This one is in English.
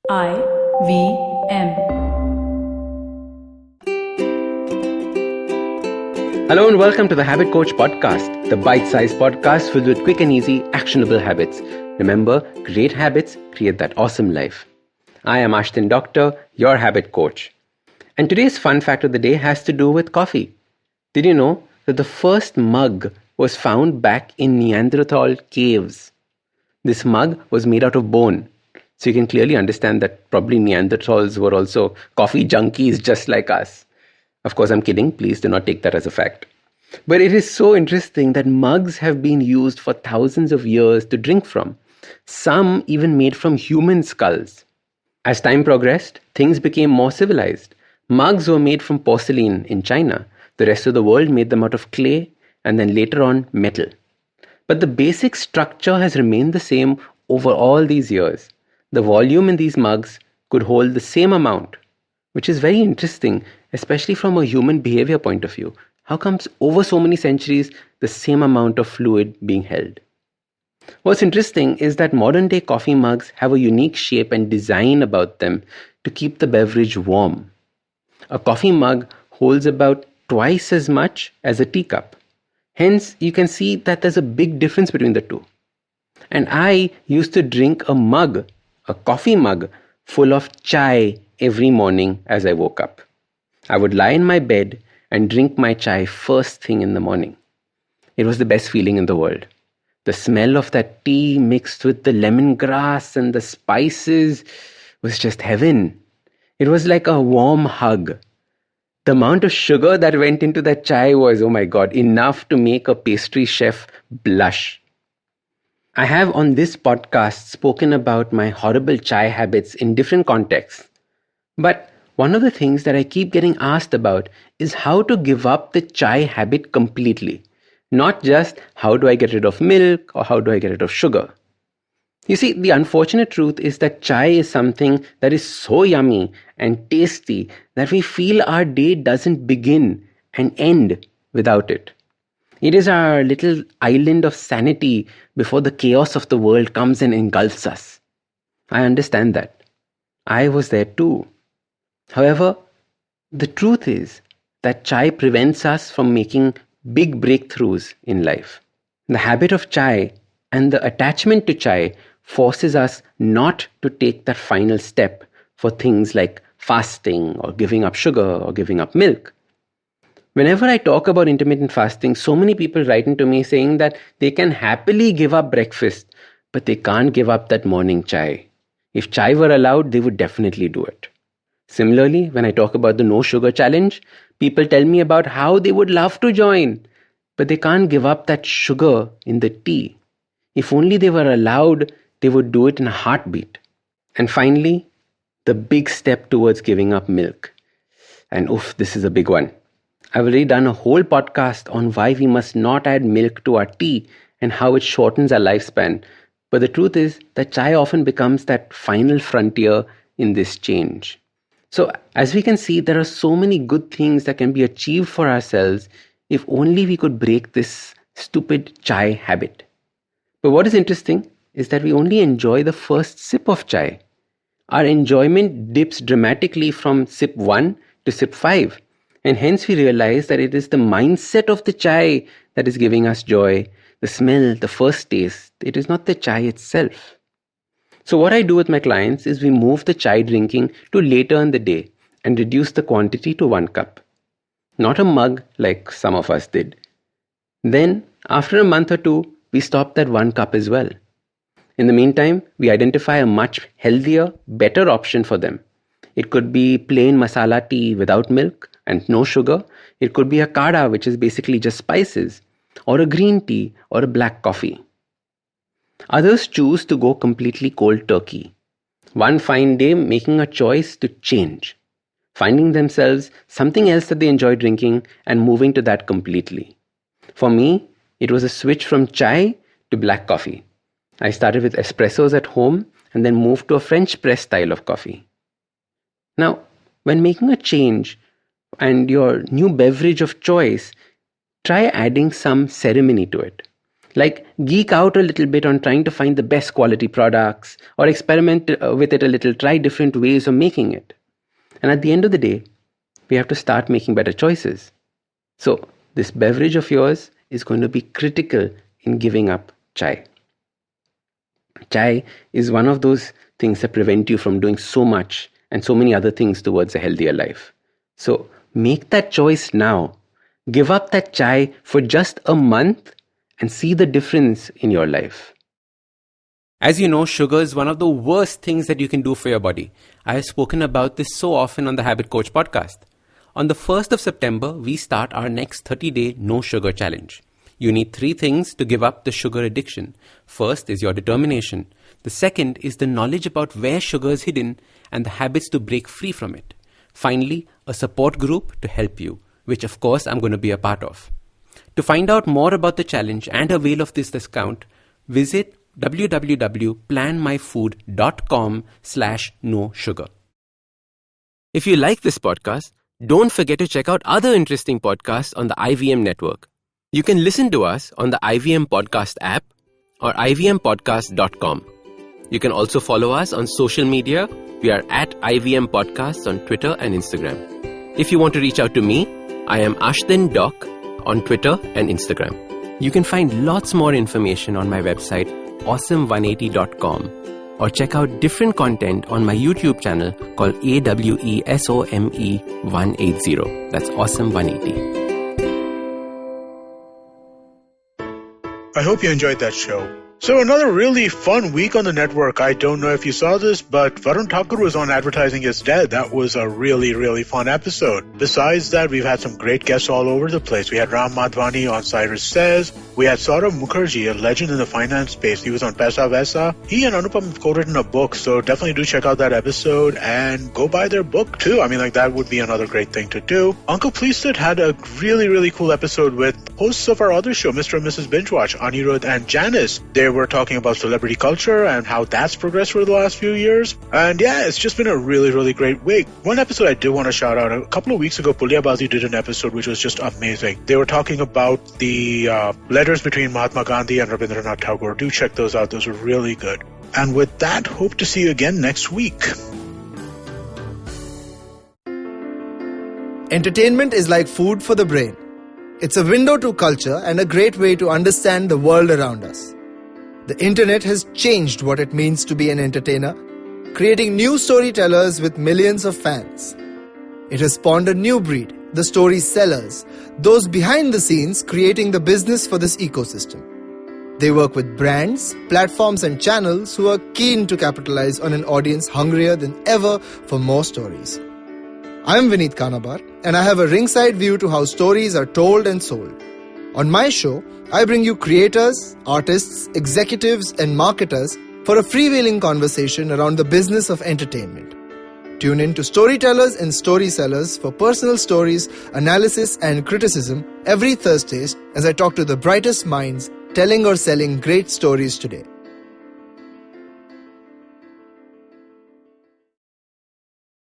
IVM. Hello and welcome to the Habit Coach Podcast, the bite-sized podcast filled with quick and easy, actionable habits. Remember, great habits create that awesome life. I am Ashdin Doctor, your habit coach. And today's fun fact of the day has to do with coffee. Did you know that the first mug was found back in Neanderthal caves? This mug was made out of bone. So you can clearly understand that probably Neanderthals were also coffee junkies just like us. Of course, I'm kidding. Please do not take that as a fact. But it is so interesting that mugs have been used for thousands of years to drink from. Some even made from human skulls. As time progressed, things became more civilized. Mugs were made from porcelain in China. The rest of the world made them out of clay and then later on metal. But the basic structure has remained the same over all these years. The volume in these mugs could hold the same amount, which is very interesting, especially from a human behavior point of view. How comes over so many centuries the same amount of fluid being held? What's interesting is that modern day coffee mugs have a unique shape and design about them to keep the beverage warm. A coffee mug holds about twice as much as a teacup. Hence, you can see that there's a big difference between the two. And I used to drink a coffee mug full of chai every morning as I woke up. I would lie in my bed and drink my chai first thing in the morning. It was the best feeling in the world. The smell of that tea mixed with the lemongrass and the spices was just heaven. It was like a warm hug. The amount of sugar that went into that chai was, oh my God, enough to make a pastry chef blush. I have on this podcast spoken about my horrible chai habits in different contexts. But one of the things that I keep getting asked about is how to give up the chai habit completely. Not just how do I get rid of milk or how do I get rid of sugar. You see, the unfortunate truth is that chai is something that is so yummy and tasty that we feel our day doesn't begin and end without it. It is our little island of sanity before the chaos of the world comes and engulfs us. I understand that. I was there too. However, the truth is that chai prevents us from making big breakthroughs in life. The habit of chai and the attachment to chai forces us not to take that final step for things like fasting or giving up sugar or giving up milk. Whenever I talk about intermittent fasting, so many people write into me saying that they can happily give up breakfast, but they can't give up that morning chai. If chai were allowed, they would definitely do it. Similarly, when I talk about the no sugar challenge, people tell me about how they would love to join, but they can't give up that sugar in the tea. If only they were allowed, they would do it in a heartbeat. And finally, the big step towards giving up milk. And oof, this is a big one. I've already done a whole podcast on why we must not add milk to our tea and how it shortens our lifespan. But the truth is that chai often becomes that final frontier in this change. So as we can see, there are so many good things that can be achieved for ourselves if only we could break this stupid chai habit. But what is interesting is that we only enjoy the first sip of chai. Our enjoyment dips dramatically from sip 1 to sip 5. And hence we realize that it is the mindset of the chai that is giving us joy, the smell, the first taste. It is not the chai itself. So what I do with my clients is we move the chai drinking to later in the day and reduce the quantity to 1 cup. Not a mug like some of us did. Then, after a month or two, we stop that 1 cup as well. In the meantime, we identify a much healthier, better option for them. It could be plain masala tea without milk and no sugar. It could be a kada, which is basically just spices, or a green tea or a black coffee. Others choose to go completely cold turkey. One fine day making a choice to change, finding themselves something else that they enjoy drinking and moving to that completely. For me, it was a switch from chai to black coffee. I started with espressos at home and then moved to a French press style of coffee. Now, when making a change and your new beverage of choice, try adding some ceremony to it. Like geek out a little bit on trying to find the best quality products or experiment with it a little, try different ways of making it. And at the end of the day, we have to start making better choices. So, this beverage of yours is going to be critical in giving up chai. Chai is one of those things that prevent you from doing so much and so many other things towards a healthier life. So, make that choice now. Give up that chai for just a month and see the difference in your life. As you know, sugar is one of the worst things that you can do for your body. I have spoken about this so often on the Habit Coach podcast. On the 1st of September, we start our next 30-day no sugar challenge. You need 3 things to give up the sugar addiction. First is your determination. The second is the knowledge about where sugar is hidden and the habits to break free from it. Finally, a support group to help you, which of course I'm going to be a part of. To find out more about the challenge and avail of this discount, visit www.planmyfood.com/no sugar. If you like this podcast, don't forget to check out other interesting podcasts on the IVM network. You can listen to us on the IVM Podcast app or ivmpodcast.com. You can also follow us on social media. We are at IVM Podcasts on Twitter and Instagram. If you want to reach out to me, I am Ashdin Doc on Twitter and Instagram. You can find lots more information on my website, awesome180.com, or check out different content on my YouTube channel called AWESOME180. That's Awesome180. I hope you enjoyed that show. So another really fun week on the network. I don't know if you saw this, but Varun Thakur was on Advertising is Dead. That was a really, really fun episode. Besides that, we've had some great guests all over the place. We had Ram Madhvani on Cyrus Says. We had Saurav Mukherjee, a legend in the finance space. He was on Paisa Vaisa. He and Anupam have co-written a book, so definitely do check out that episode and go buy their book too. I mean, like, that would be another great thing to do. Uncle Pleased had a really, really cool episode with hosts of our other show, Mr. and Mrs. Binge Watch, Anirudh and Janice. They were talking about celebrity culture and how that's progressed for the last few years. And yeah, it's just been a really, really great week. One episode I do want to shout out. A couple of weeks ago, Pulyabazi did an episode which was just amazing. They were talking about the letters between Mahatma Gandhi and Rabindranath Tagore. Do check those out. Those were really good. And with that, hope to see you again next week. Entertainment is like food for the brain. It's a window to culture and a great way to understand the world around us. The internet has changed what it means to be an entertainer, creating new storytellers with millions of fans. It has spawned a new breed, the story-sellers, those behind the scenes creating the business for this ecosystem. They work with brands, platforms and channels who are keen to capitalize on an audience hungrier than ever for more stories. I'm Vineet Kanabar, and I have a ringside view to how stories are told and sold. On my show, I bring you creators, artists, executives, and marketers for a freewheeling conversation around the business of entertainment. Tune in to Storytellers and Storysellers for personal stories, analysis, and criticism every Thursdays as I talk to the brightest minds telling or selling great stories today.